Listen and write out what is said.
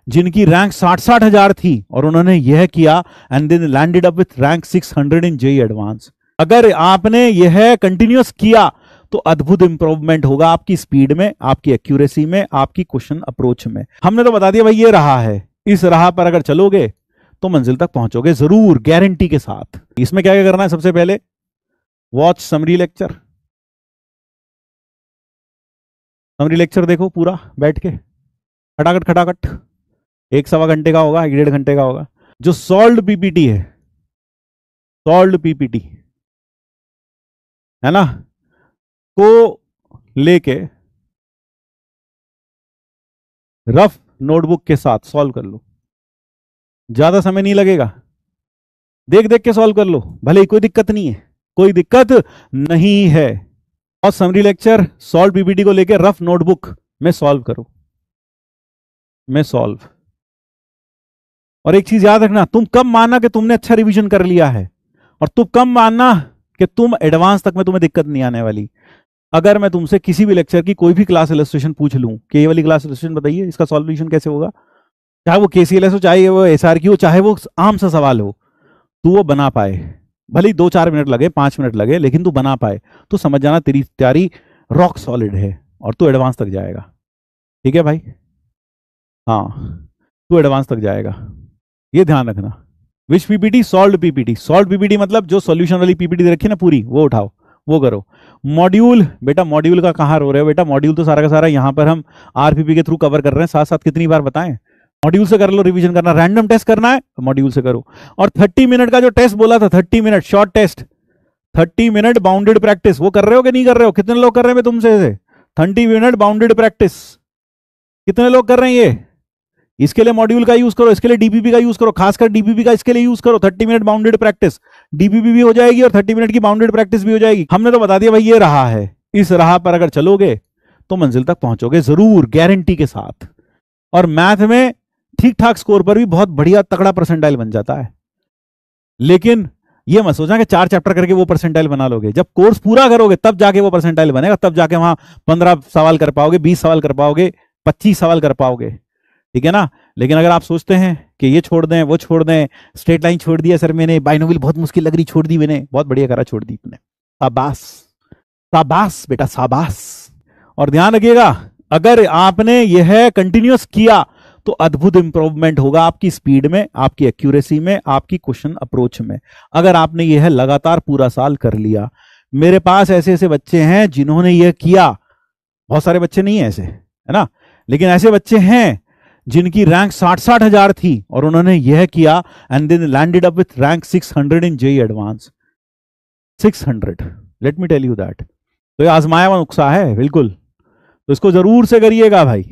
जिनकी रैंक 60,000 थी और उन्होंने यह किया and then landed up with rank 600 in JEE advance. अगर आपने यह कंटिन्यूअस किया तो अद्भुत इंप्रूवमेंट होगा आपकी स्पीड में, आपकी एक्यूरेसी में, आपकी क्वेश्चन अप्रोच में। हमने तो बता दिया भाई ये राह है, इस राह पर अगर चलोगे तो मंजिल तक पहुंचोगे जरूर, गारंटी के साथ। इसमें क्या क्या करना है? सबसे पहले watch summary lecture. Summary lecture देखो पूरा बैठ के, खटाखट खटाखट, 1-1.25 घंटे का होगा, 1-1.5 घंटे का होगा। जो सॉल्व्ड पीपीटी है, सॉल्व्ड पीपीटी है ना, को लेके रफ नोटबुक के साथ सॉल्व कर लो, ज्यादा समय नहीं लगेगा, देख देख के सॉल्व कर लो, भले ही कोई दिक्कत नहीं है, कोई दिक्कत नहीं है। और समरी लेक्चर सॉल्व पीपीटी को लेके रफ नोटबुक में सॉल्व करो, में सॉल्व। और एक चीज याद रखना, तुम कब मानना कि तुमने अच्छा रिवीजन कर लिया है, और तुम कब मानना कि तुम एडवांस तक में तुम्हें दिक्कत नहीं आने वाली। अगर मैं तुमसे किसी भी लेक्चर की कोई भी क्लास इलस्ट्रेशन पूछ लूं कि ये वाली क्लास इलस्ट्रेशन बताइए, इसका सॉल्यूशन कैसे होगा, चाहे वो केसीएलएस हो, चाहे वो एसआर की हो, चाहे वो आम सा सवाल हो, तू वो बना पाए, भले ही 2-4 मिनट लगे, 5 मिनट लगे, लेकिन तू बना पाए तो समझ जाना तेरी तैयारी रॉक सॉलिड है और तू एडवांस तक जाएगा। ठीक है भाई, हाँ, तू एडवांस तक जाएगा, ये ध्यान रखना। Which PPT? Solved PPT. Solved PPT मतलब जो सॉल्यूशन वाली पीपीटी दे रखी है ना पूरी, वो उठाओ, वो करो। मॉड्यूल, बेटा मॉड्यूल का कहाँ रो रहे हो बेटा, मॉड्यूल तो सारा का सारा यहाँ पर हम आरपीपी के थ्रू कवर कर रहे हैं, साथ साथ कितनी बार बताएं, मॉड्यूल से कर लो। रिवीजन करना, रैंडम टेस्ट करना है, मॉड्यूल से करो। और 30 मिनट का जो टेस्ट बोला था, 30 minute short test, 30 minute bounded practice, वो कर रहे हो कि नहीं कर रहे हो? कितने लोग कर रहे हैं तुमसे से 30 मिनट बाउंडेड प्रैक्टिस? कितने लोग कर रहे हैं ये? इसके लिए मॉड्यूल का यूज करो, इसके लिए डीपीपी का यूज करो, खासकर डीपीपी का इसके लिए यूज करो। 30 मिनट बाउंडेड प्रैक्टिस, डीपीपी भी हो जाएगी और 30 मिनट की बाउंडेड प्रैक्टिस भी हो जाएगी। हमने तो बता दिया भाई ये राह है, इस राह पर अगर चलोगे तो मंजिल तक पहुंचोगे जरूर, गारंटी के साथ। और मैथ में ठीक ठाक स्कोर पर भी बहुत बढ़िया तगड़ा परसेंटाइल बन जाता है। लेकिन ये मत सोचना कि 4 चैप्टर करके वो परसेंटाइल बना लोगे, जब कोर्स पूरा करोगे तब जाके वो परसेंटाइल बनेगा, तब जाके वहां 15 सवाल कर पाओगे, 20 सवाल कर पाओगे, 25 सवाल कर पाओगे। ठीक है ना? लेकिन अगर आप सोचते हैं कि ये छोड़ दें, वो छोड़ दें, स्ट्रेट लाइन छोड़ दिया सर मैंने, बाइनोमियल बहुत मुश्किल लग रही, छोड़ दी मैंने, बहुत बढ़िया करा, छोड़ दी तुमने, शाबाश शाबाश बेटा शाबाश। और ध्यान रखिएगा, अगर आपने यह कंटिन्यूअस किया तो अद्भुत इंप्रूवमेंट होगा आपकी स्पीड में, आपकी एक्यूरेसी में, आपकी क्वेश्चन अप्रोच में। अगर आपने यह लगातार पूरा साल कर लिया, मेरे पास ऐसे ऐसे बच्चे हैं जिन्होंने यह किया, बहुत सारे बच्चे नहीं है ऐसे, है ना, लेकिन ऐसे बच्चे हैं जिनकी रैंक 60,000 थी और उन्होंने यह किया and then landed up with rank 600 in JEE advance. 600, let me tell you that. तो ये आजमाया हुआ नुस्खा है बिल्कुल, तो इसको जरूर से करिएगा भाई।